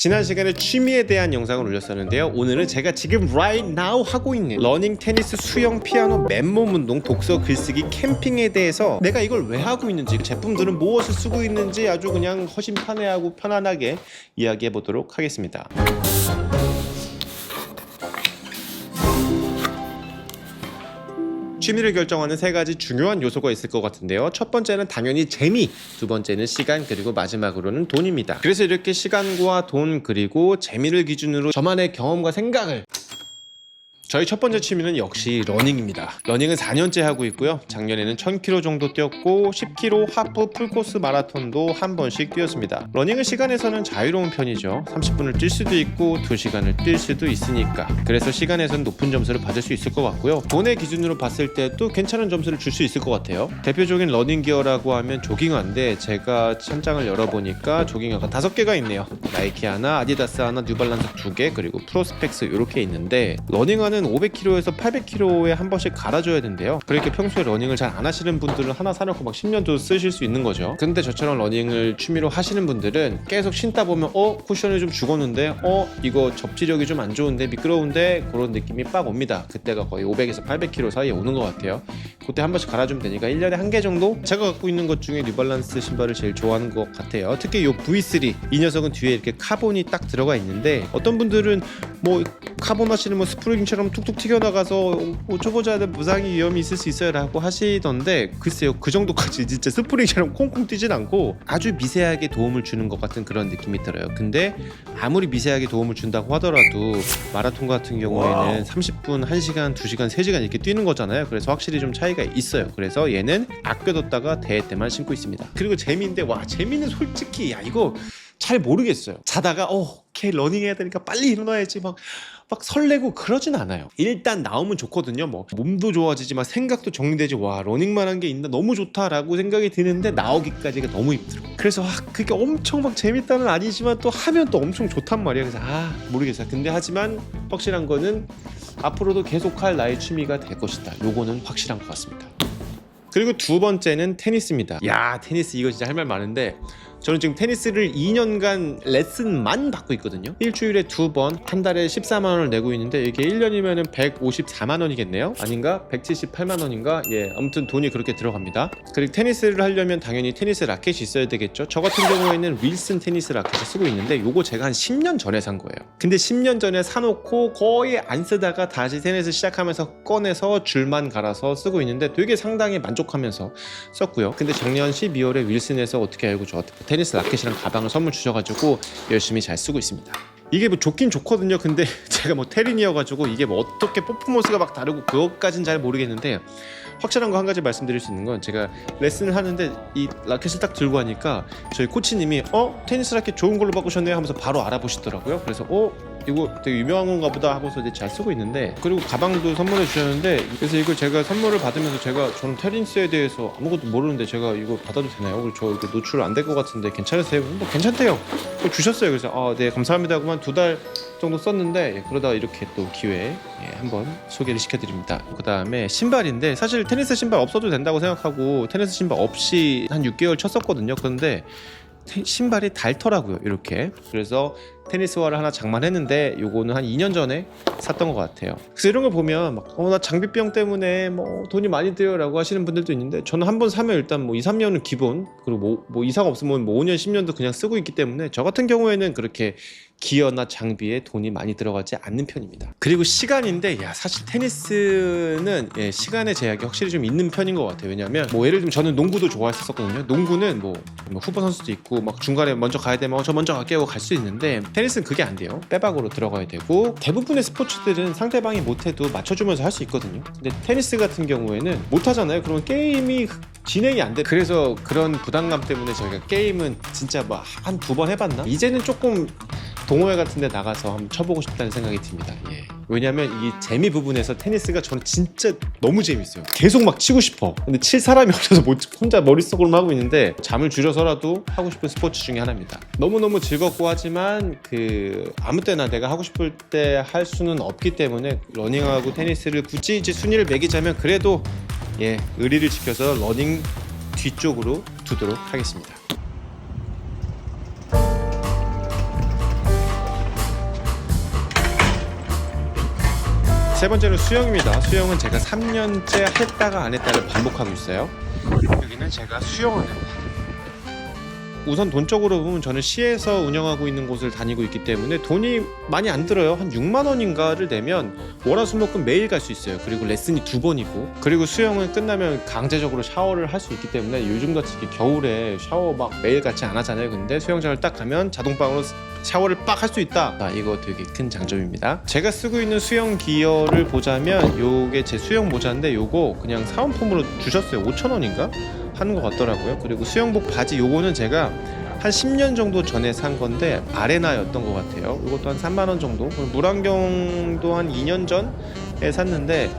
지난 시간에 취미에 대한 영상을 올렸었는데요. 오늘은 제가 지금 right now 하고 있는 러닝, 테니스, 수영, 피아노, 맨몸 운동, 독서, 글쓰기, 캠핑에 대해서 내가 이걸 왜 하고 있는지, 제품들은 무엇을 쓰고 있는지 아주 그냥 허심탄회하고 편안하게 이야기해 보도록 하겠습니다. 취미를 결정하는 세 가지 중요한 요소가 있을 것 같은데요. 첫 번째는 당연히 재미, 두 번째는 시간, 그리고 마지막으로는 돈입니다. 그래서 이렇게 시간과 돈 그리고 재미를 기준으로 저만의 경험과 생각을, 저희 첫 번째 취미는 역시 러닝입니다. 러닝은 4년째 하고 있고요. 작년에는 1000km 정도 뛰었고 10km 하프 풀코스 마라톤도 한 번씩 뛰었습니다. 러닝은 시간에서는 자유로운 편이죠. 30분을 뛸 수도 있고 2시간을 뛸 수도 있으니까. 그래서 시간에서는 높은 점수를 받을 수 있을 것 같고요. 돈의 기준으로 봤을 때도 괜찮은 점수를 줄 수 있을 것 같아요. 대표적인 러닝 기어라고 하면 조깅화인데 제가 천장을 열어보니까 조깅화가 5개가 있네요. 나이키 하나, 아디다스 하나, 뉴발란스 2개, 그리고 프로스펙스 이렇게 있는데, 러닝화는 500km에서 800km에 한 번씩 갈아줘야 된대요. 그러니까 평소에 러닝을 잘 안 하시는 분들은 하나 사놓고 막 10년도 쓰실 수 있는 거죠. 근데 저처럼 러닝을 취미로 하시는 분들은 계속 신다 보면 쿠션이 좀 죽었는데 이거 접지력이 좀 안 좋은데 미끄러운데, 그런 느낌이 빡 옵니다. 그때가 거의 500에서 800km 사이에 오는 것 같아요. 그때 한 번씩 갈아주면 되니까 1년에 한 개 정도? 제가 갖고 있는 것 중에 뉴발란스 신발을 제일 좋아하는 것 같아요. 특히 이 V3, 이 녀석은 뒤에 이렇게 카본이 딱 들어가 있는데, 어떤 분들은 뭐 카본 하시는 뭐 스프링처럼 툭툭 튀겨나가서 초보자들 무상히 위험이 있을 수 있어요 라고 하시던데, 글쎄요, 그 정도까지 진짜 스프링처럼 콩콩 뛰진 않고 아주 미세하게 도움을 주는 것 같은 그런 느낌이 들어요. 근데 아무리 미세하게 도움을 준다고 하더라도 마라톤 같은 경우에는 30분, 1시간, 2시간, 3시간 이렇게 뛰는 거잖아요. 그래서 확실히 좀 차이가 있어요. 그래서 얘는 아껴뒀다가 대회 때만 신고 있습니다. 그리고 재미인데, 재미는 솔직히 이거 잘 모르겠어요. 자다가 오케이 러닝 해야 되니까 빨리 일어나야지 막 설레고 그러진 않아요. 일단 나오면 좋거든요. 몸도 좋아지지, 생각도 정리되지, 러닝만 한 게 있나, 너무 좋다라고 생각이 드는데 나오기까지가 너무 힘들어. 그래서 그게 엄청 막 재밌다는 아니지만 또 하면 또 엄청 좋단 말이야. 그래서 모르겠어요. 근데 하지만 확실한 거는 앞으로도 계속할 나의 취미가 될 것이다. 요거는 확실한 것 같습니다. 그리고 두 번째는 테니스입니다. 테니스 이거 진짜 할 말 많은데, 저는 지금 테니스를 2년간 레슨만 받고 있거든요. 일주일에 2번, 한 달에 14만원을 내고 있는데, 이게 1년이면 154만원이겠네요? 아닌가? 178만원인가? 아무튼 돈이 그렇게 들어갑니다. 그리고 테니스를 하려면 당연히 테니스 라켓이 있어야 되겠죠. 저 같은 경우에는 윌슨 테니스 라켓을 쓰고 있는데, 요거 제가 한 10년 전에 산 거예요. 근데 10년 전에 사놓고 거의 안 쓰다가 다시 테니스 시작하면서 꺼내서 줄만 갈아서 쓰고 있는데 되게 상당히 만족하면서 썼고요. 근데 작년 12월에 윌슨에서 어떻게 알고 저한테 테니스 라켓이랑 가방을 선물 주셔가지고 열심히 잘 쓰고 있습니다. 이게 좋긴 좋거든요. 근데 제가 테린이어가지고 이게 어떻게 퍼포먼스가 막 다르고 그것까진 잘 모르겠는데, 확실한 거 한 가지 말씀드릴 수 있는 건, 제가 레슨을 하는데 이 라켓을 딱 들고 하니까 저희 코치님이 테니스 라켓 좋은 걸로 바꾸셨네요 하면서 바로 알아보시더라고요. 그래서 이거 되게 유명한 건가 보다 하고서 이제 잘 쓰고 있는데, 그리고 가방도 선물해 주셨는데, 그래서 이걸 제가 선물을 받으면서 저는 테니스에 대해서 아무것도 모르는데 제가 이거 받아도 되나요? 저 이거 노출 안 될 것 같은데 괜찮으세요? 괜찮대요. 주셨어요. 그래서 네 감사합니다 하고만 2달 정도 썼는데, 그러다 이렇게 또 기회에 한번 소개를 시켜드립니다. 그 다음에 신발인데, 사실 테니스 신발 없어도 된다고 생각하고 테니스 신발 없이 한 6개월 쳤었거든요. 그런데 신발이 닳더라고요, 이렇게. 그래서 테니스화를 하나 장만했는데, 요거는 한 2년 전에 샀던 것 같아요. 그래서 이런 거 보면 나 장비병 때문에 돈이 많이 들어요 라고 하시는 분들도 있는데, 저는 한번 사면 일단 2, 3년은 기본, 그리고 이상 없으면 5년, 10년도 그냥 쓰고 있기 때문에, 저 같은 경우에는 그렇게 기어나 장비에 돈이 많이 들어가지 않는 편입니다. 그리고 시간인데, 사실 테니스는 시간의 제약이 확실히 좀 있는 편인 것 같아요. 왜냐면 예를 들면 저는 농구도 좋아했었거든요. 농구는 후보 선수도 있고 중간에 먼저 가야 되면 저 먼저 갈게요 하고 갈 수 있는데, 테니스는 그게 안 돼요. 빼박으로 들어가야 되고, 대부분의 스포츠들은 상대방이 못해도 맞춰주면서 할 수 있거든요. 근데 테니스 같은 경우에는 못하잖아요. 그러면 게임이 진행이 안 돼. 그래서 그런 부담감 때문에 저희가 게임은 진짜 한 2번 해봤나? 이제는 조금 동호회 같은 데 나가서 한번 쳐보고 싶다는 생각이 듭니다. 왜냐면 이 재미 부분에서 테니스가 저는 진짜 너무 재밌어요. 계속 치고 싶어. 근데 칠 사람이 없어서 혼자 머릿속으로만 하고 있는데, 잠을 줄여서라도 하고 싶은 스포츠 중에 하나입니다. 너무너무 즐겁고 하지만 아무 때나 내가 하고 싶을 때 할 수는 없기 때문에, 러닝하고 테니스를 굳이 이제 순위를 매기자면 그래도 의리를 지켜서 러닝 뒤쪽으로 두도록 하겠습니다. 세 번째는 수영입니다. 수영은 제가 3년째 했다가 안 했다를 반복하고 있어요. 여기는 제가 수영하는 우선 돈적으로 보면 저는 시에서 운영하고 있는 곳을 다니고 있기 때문에 돈이 많이 안 들어요. 한 6만 원인가를 내면 월화수목금 매일 갈 수 있어요. 그리고 레슨이 2번이고, 그리고 수영은 끝나면 강제적으로 샤워를 할 수 있기 때문에 요즘같이 겨울에 샤워 막 매일 같이 안 하잖아요. 근데 수영장을 딱 가면 자동방으로 샤워를 빡 할 수 있다. 이거 되게 큰 장점입니다. 제가 쓰고 있는 수영 기어를 보자면 요게 제 수영 모자인데 요거 그냥 사은품으로 주셨어요. 5,000원인가? 하는 것 같더라고요. 그리고 수영복 바지 요거는 제가 한 10년 정도 전에 산 건데 아레나였던 것 같아요. 이것도 한 3만 원 정도. 물안경도 한 2년 전에 샀는데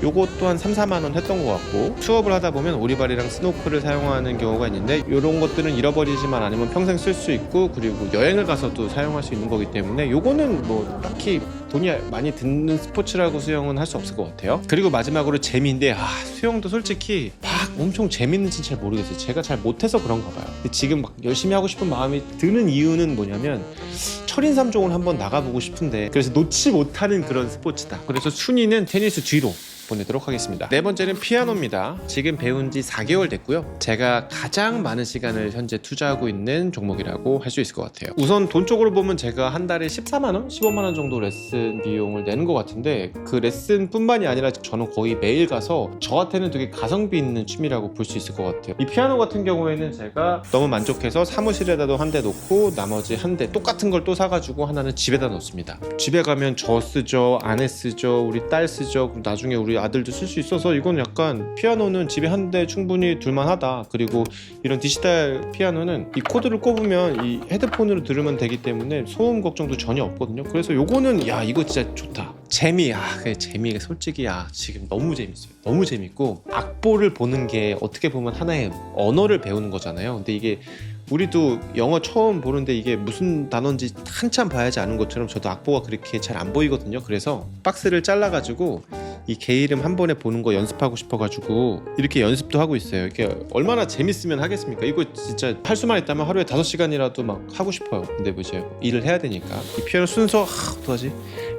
요것도 한 3, 4만 원 했던 것 같고, 수업을 하다 보면 오리발이랑 스노클을 사용하는 경우가 있는데 이런 것들은 잃어버리지만 않으면 평생 쓸 수 있고, 그리고 여행을 가서도 사용할 수 있는 거기 때문에 요거는 뭐 딱히 돈이 많이 드는 스포츠라고 수영은 할 수 없을 것 같아요. 그리고 마지막으로 재미인데, 수영도 솔직히 막 엄청 재밌는지는 잘 모르겠어요. 제가 잘 못해서 그런가 봐요. 근데 지금 막 열심히 하고 싶은 마음이 드는 이유는 뭐냐면 철인 3종을 한번 나가보고 싶은데, 그래서 놓지 못하는 그런 스포츠다. 그래서 순위는 테니스 뒤로 보내도록 하겠습니다. 네 번째는 피아노입니다. 지금 배운 지 4개월 됐고요. 제가 가장 많은 시간을 현재 투자하고 있는 종목이라고 할 수 있을 것 같아요. 우선 돈 쪽으로 보면 제가 한 달에 14만 원, 15만 원 정도 레슨 비용을 내는 것 같은데, 그 레슨뿐만이 아니라 저는 거의 매일 가서 저한테는 되게 가성비 있는 취미라고 볼 수 있을 것 같아요. 이 피아노 같은 경우에는 제가 너무 만족해서 사무실에다도 한 대 놓고 나머지 한 대 똑같은 걸 또 사가지고 하나는 집에다 놓습니다. 집에 가면 저 쓰죠, 아내 쓰죠, 우리 딸 쓰죠, 그리고 나중에 우리 아들도 쓸 수 있어서 이건 약간 피아노는 집에 한 대 충분히 둘만하다. 그리고 이런 디지털 피아노는 이 코드를 꼽으면 이 헤드폰으로 들으면 되기 때문에 소음 걱정도 전혀 없거든요. 그래서 요거는 이거 진짜 좋다. 그 재미가 솔직히 지금 너무 재밌어요. 너무 재밌고, 악보를 보는 게 어떻게 보면 하나의 언어를 배우는 거잖아요. 근데 이게 우리도 영어 처음 보는데 이게 무슨 단어인지 한참 봐야지 아는 것처럼 저도 악보가 그렇게 잘 안 보이거든요. 그래서 박스를 잘라가지고 이 개 이름 한 번에 보는 거 연습하고 싶어가지고 이렇게 연습도 하고 있어요. 이게 얼마나 재밌으면 하겠습니까? 이거 진짜 할 수만 있다면 하루에 5시간이라도 막 하고 싶어요. 근데 뭐지, 일을 해야 되니까. 이 피아노 순서 어떡하지?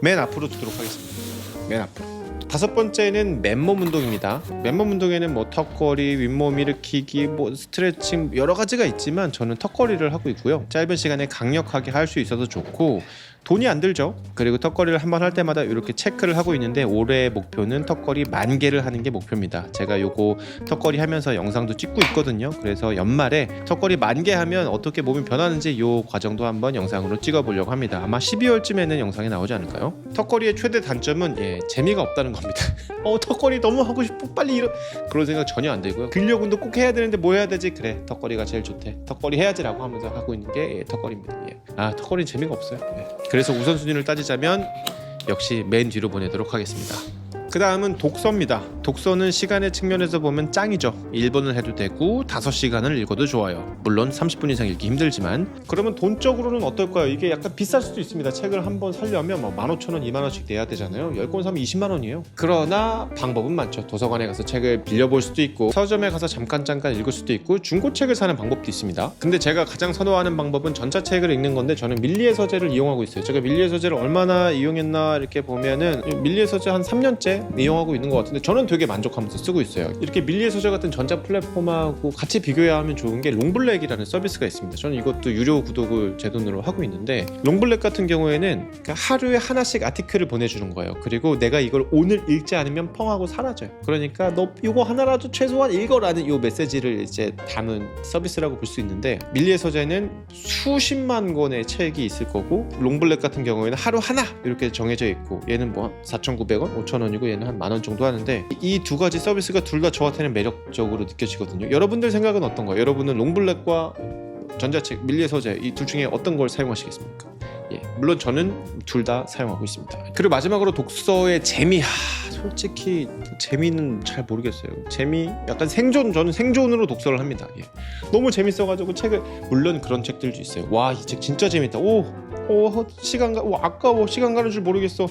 맨 앞으로 두도록 하겠습니다. 맨 앞으로. 다섯 번째는 맨몸 운동입니다. 맨몸 운동에는 뭐 턱걸이, 윗몸 일으키기, 뭐 스트레칭 여러 가지가 있지만 저는 턱걸이를 하고 있고요. 짧은 시간에 강력하게 할 수 있어서 좋고 돈이 안 들죠. 그리고 턱걸이를 한번 할 때마다 이렇게 체크를 하고 있는데, 올해의 목표는 턱걸이 10,000개를 하는 게 목표입니다. 제가 요거 턱걸이 하면서 영상도 찍고 있거든요. 그래서 연말에 턱걸이 10,000개 하면 어떻게 몸이 변하는지 요 과정도 한번 영상으로 찍어보려고 합니다. 아마 12월쯤에는 영상이 나오지 않을까요? 턱걸이의 최대 단점은 재미가 없다는 겁니다. 턱걸이 너무 하고 싶어, 빨리 그런 생각 전혀 안 들고요. 근력 운동 꼭 해야 되는데 뭐 해야 되지? 그래, 턱걸이가 제일 좋대. 턱걸이 해야지라고 하면서 하고 있는 게 턱걸이입니다. 턱걸이는 재미가 없어요. 그래서 우선순위를 따지자면 역시 맨 뒤로 보내도록 하겠습니다. 그 다음은 독서입니다. 독서는 시간의 측면에서 보면 짱이죠. 1번을 해도 되고 5시간을 읽어도 좋아요. 물론 30분 이상 읽기 힘들지만. 그러면 돈적으로는 어떨까요? 이게 약간 비쌀 수도 있습니다. 책을 한 번 사려면 15,000원, 20,000원씩 내야 되잖아요. 10권 사면 20만 원이에요. 그러나 방법은 많죠. 도서관에 가서 책을 빌려볼 수도 있고, 서점에 가서 잠깐 읽을 수도 있고, 중고책을 사는 방법도 있습니다. 근데 제가 가장 선호하는 방법은 전자책을 읽는 건데, 저는 밀리의 서재를 이용하고 있어요. 제가 밀리의 서재를 얼마나 이용했나 이렇게 보면은 밀리의 서재 한 3년째 이용하고 있는 것 같은데 저는 되게 만족하면서 쓰고 있어요. 이렇게 밀리의 서재 같은 전자 플랫폼하고 같이 비교해야 하면 좋은 게 롱블랙이라는 서비스가 있습니다. 저는 이것도 유료 구독을 제 돈으로 하고 있는데, 롱블랙 같은 경우에는 하루에 하나씩 아티클을 보내주는 거예요. 그리고 내가 이걸 오늘 읽지 않으면 펑 하고 사라져요. 그러니까 너 이거 하나라도 최소한 읽어라는 이 메시지를 이제 담은 서비스라고 볼 수 있는데, 밀리의 서재는 수십만 권의 책이 있을 거고, 롱블랙 같은 경우에는 하루 하나 이렇게 정해져 있고, 얘는 뭐 4,900원, 5,000원이고 얘는 한 10,000원 정도 하는데, 이 두 가지 서비스가 둘 다 저한테는 매력적으로 느껴지거든요. 여러분들 생각은 어떤가요? 여러분은 롱블랙과 전자책, 밀리의 서재 이 둘 중에 어떤 걸 사용하시겠습니까? 물론 저는 둘 다 사용하고 있습니다. 그리고 마지막으로 독서의 재미. 솔직히 재미는 잘 모르겠어요. 재미 약간 저는 생존으로 독서를 합니다. 너무 재밌어가지고 책을, 물론 그런 책들도 있어요. 와, 이 책 진짜 재밌다. 오, 시간 아까워, 시간 가는 줄 모르겠어,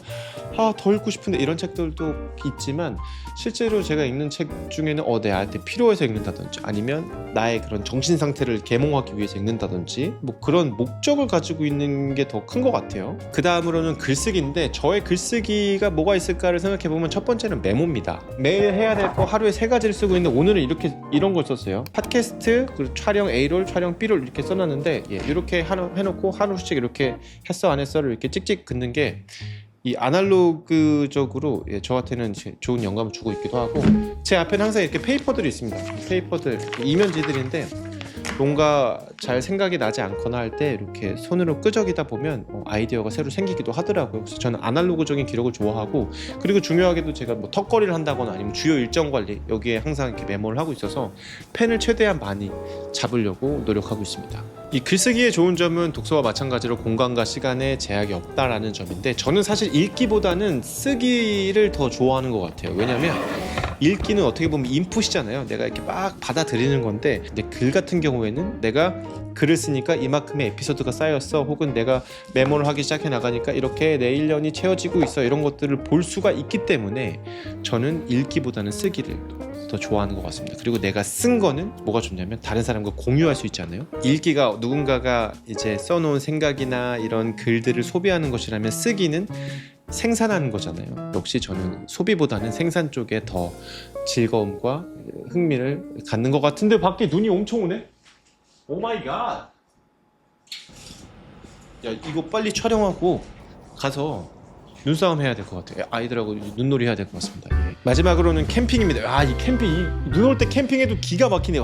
더 읽고 싶은데, 이런 책들도 있지만 실제로 제가 읽는 책 중에는 내한테 필요해서 읽는다든지 아니면 나의 그런 정신 상태를 계몽하기 위해서 읽는다든지 뭐 그런 목적을 가지고 있는 게 더 큰 것 같아요. 그 다음으로는 글쓰기인데, 저의 글쓰기가 뭐가 있을까를 생각해보면 첫 번째는 메모입니다. 매일 해야 될 거 하루에 3가지를 쓰고 있는데 오늘은 이런 걸 썼어요. 팟캐스트, 그리고 촬영 A롤, 촬영 B롤 이렇게 써놨는데, 이렇게 해놓고 하루씩 이렇게 했어 안 했어를 이렇게 찍찍 긋는 게 이 아날로그적으로 저한테는 좋은 영감을 주고 있기도 하고, 제 앞에는 항상 이렇게 페이퍼들이 있습니다. 페이퍼들, 이면지들인데 뭔가 잘 생각이 나지 않거나 할 때 이렇게 손으로 끄적이다 보면 아이디어가 새로 생기기도 하더라고요. 그래서 저는 아날로그적인 기록을 좋아하고, 그리고 중요하게도 제가 뭐 턱걸이를 한다거나 아니면 주요 일정 관리, 여기에 항상 이렇게 메모를 하고 있어서 펜을 최대한 많이 잡으려고 노력하고 있습니다. 이 글쓰기의 좋은 점은 독서와 마찬가지로 공간과 시간에 제약이 없다라는 점인데, 저는 사실 읽기보다는 쓰기를 더 좋아하는 것 같아요. 왜냐면 읽기는 어떻게 보면 인풋이잖아요. 내가 이렇게 막 받아들이는 건데, 근데 글 같은 경우에는 내가 글을 쓰니까 이만큼의 에피소드가 쌓였어, 혹은 내가 메모를 하기 시작해 나가니까 이렇게 내 1년이 채워지고 있어, 이런 것들을 볼 수가 있기 때문에 저는 읽기보다는 쓰기를 더 좋아하는 것 같습니다. 그리고 내가 쓴 거는 뭐가 좋냐면 다른 사람과 공유할 수 있잖아요. 읽기가 누군가가 이제 써놓은 생각이나 이런 글들을 소비하는 것이라면, 쓰기는 생산하는 거잖아요. 역시 저는 소비보다는 생산 쪽에 더 즐거움과 흥미를 갖는 것 같은데, 밖에 눈이 엄청 오네? 오 마이 갓! 야, 이거 빨리 촬영하고 가서 눈싸움 해야 될 것 같아요. 아이들하고 눈놀이 해야 될 것 같습니다. 마지막으로는 캠핑입니다. 이 캠핑, 눈 올 때 캠핑해도 기가 막히네.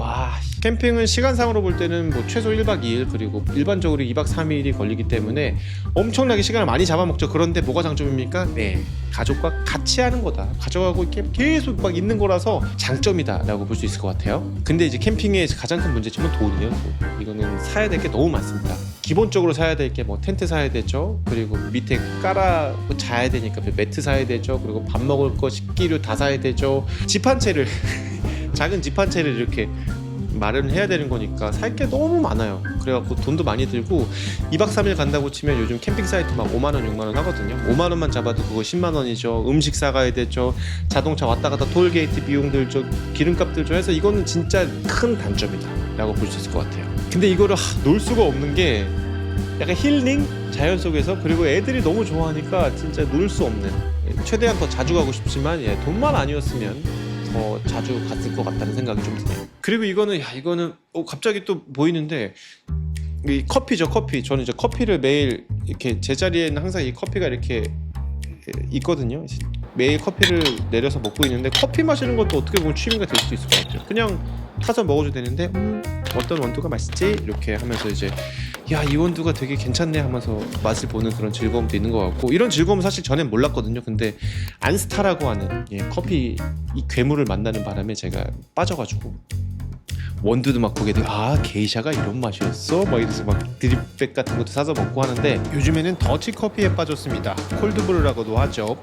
캠핑은 시간상으로 볼 때는 뭐 최소 1박 2일, 그리고 일반적으로 2박 3일이 걸리기 때문에 엄청나게 시간을 많이 잡아먹죠. 그런데 뭐가 장점입니까? 가족과 같이 하는 거다. 가족하고 이렇게 계속 막 있는 거라서 장점이다 라고 볼 수 있을 것 같아요. 근데 이제 캠핑의 가장 큰 문제점은 돈이에요. 이거는 사야 될 게 너무 많습니다. 기본적으로 사야 될 게 뭐 텐트 사야 되죠. 그리고 밑에 깔아 자야 되니까 매트 사야 되죠. 그리고 밥 먹을 거, 식기류 다 사야 되죠. 집 한 채를 작은 집 한 채를 이렇게 마련해야 되는 거니까 살 게 너무 많아요. 그래갖고 돈도 많이 들고, 2박 3일 간다고 치면 요즘 캠핑 사이트 막 5만원 6만원 하거든요. 5만원만 잡아도 그거 10만원이죠. 음식 사가야 되죠. 자동차 왔다 갔다 톨게이트 비용들 죠, 기름값들 죠 해서 이거는 진짜 큰 단점이다 라고 볼 수 있을 것 같아요. 근데 이거를 놀 수가 없는 게 약간 힐링? 자연 속에서. 그리고 애들이 너무 좋아하니까 진짜 놀 수 없는, 최대한 더 자주 가고 싶지만 돈만 아니었으면 더 자주 갔을 것 같다는 생각이 좀 드네요. 그리고 이거는 갑자기 또 보이는데, 이 커피죠. 커피. 저는 이제 커피를 매일 이렇게, 제 자리에는 항상 이 커피가 이렇게 있거든요. 매일 커피를 내려서 먹고 있는데, 커피 마시는 것도 어떻게 보면 취미가 될 수도 있을 것 같아요. 그냥 타서 먹어도 되는데 어떤 원두가 맛있지? 이렇게 하면서 이제 이 원두가 되게 괜찮네 하면서 맛을 보는 그런 즐거움도 있는 것 같고, 이런 즐거움은 사실 전엔 몰랐거든요. 근데 안스타라고 하는 커피 이 괴물을 만나는 바람에 제가 빠져가지고 원두도 막 거기에 게이샤가 이런 맛이었어? 막 이래서 막 드립백 같은 것도 사서 먹고 하는데, 요즘에는 더치커피에 빠졌습니다. 콜드브루라고도 하죠.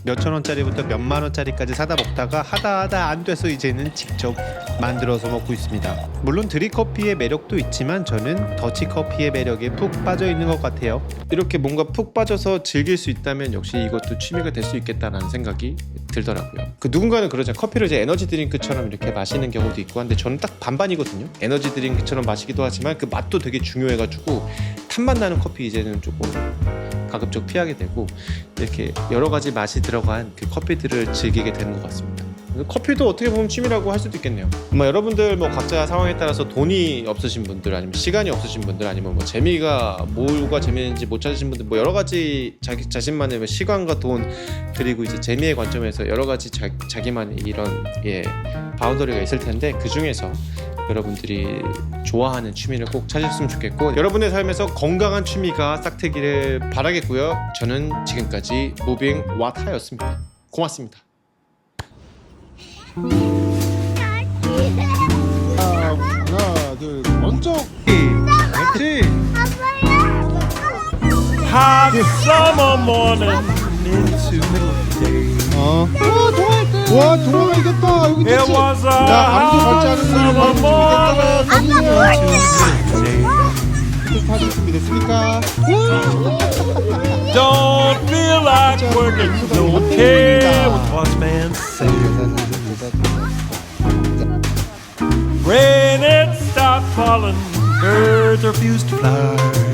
몇천 원짜리부터 몇만 원짜리까지 사다 먹다가 하다 안 돼서 이제는 직접 만들어서 먹고 있습니다. 물론 드립커피의 매력도 있지만 저는 더치커피의 매력에 푹 빠져 있는 것 같아요. 이렇게 뭔가 푹 빠져서 즐길 수 있다면 역시 이것도 취미가 될 수 있겠다라는 생각이 들더라고요. 누군가는 그러잖아요. 커피를 이제 에너지 드링크처럼 이렇게 마시는 경우도 있고 한데, 저는 딱 반반이거든요. 에너지 드링크처럼 마시기도 하지만 그 맛도 되게 중요해가지고 탄맛 나는 커피 이제는 조금 가급적 피하게 되고, 이렇게 여러 가지 맛이 들어간 그 커피들을 즐기게 되는 것 같습니다. 커피도 어떻게 보면 취미라고 할 수도 있겠네요. 여러분들 각자 상황에 따라서 돈이 없으신 분들, 아니면 시간이 없으신 분들, 아니면 재미가 뭐가 재미있는지 못 찾으신 분들, 여러 가지 자기 자신만의 시간과 돈, 그리고 이제 재미의 관점에서 여러 가지 자기만의 이런 바운더리가 있을 텐데, 그 중에서 여러분들이 좋아하는 취미를 꼭 찾으셨으면 좋겠고, 여러분의 삶에서 건강한 취미가 싹트기를 바라겠고요. 저는 지금까지 무빙 와타였습니다. 고맙습니다. 하나 둘 먼저 그렇지. Hot summer morning into midday. 좋아 동아가 이겼다. 여기 It 됐지. was a 야 아무도 hot 걸지 않은 summer 사람 morning 이겼잖아. into midday. 테스트 하실 준비됐습니까? Don't feel like working, don't care what boss man says. Rain it stopped falling, birds refused to fly.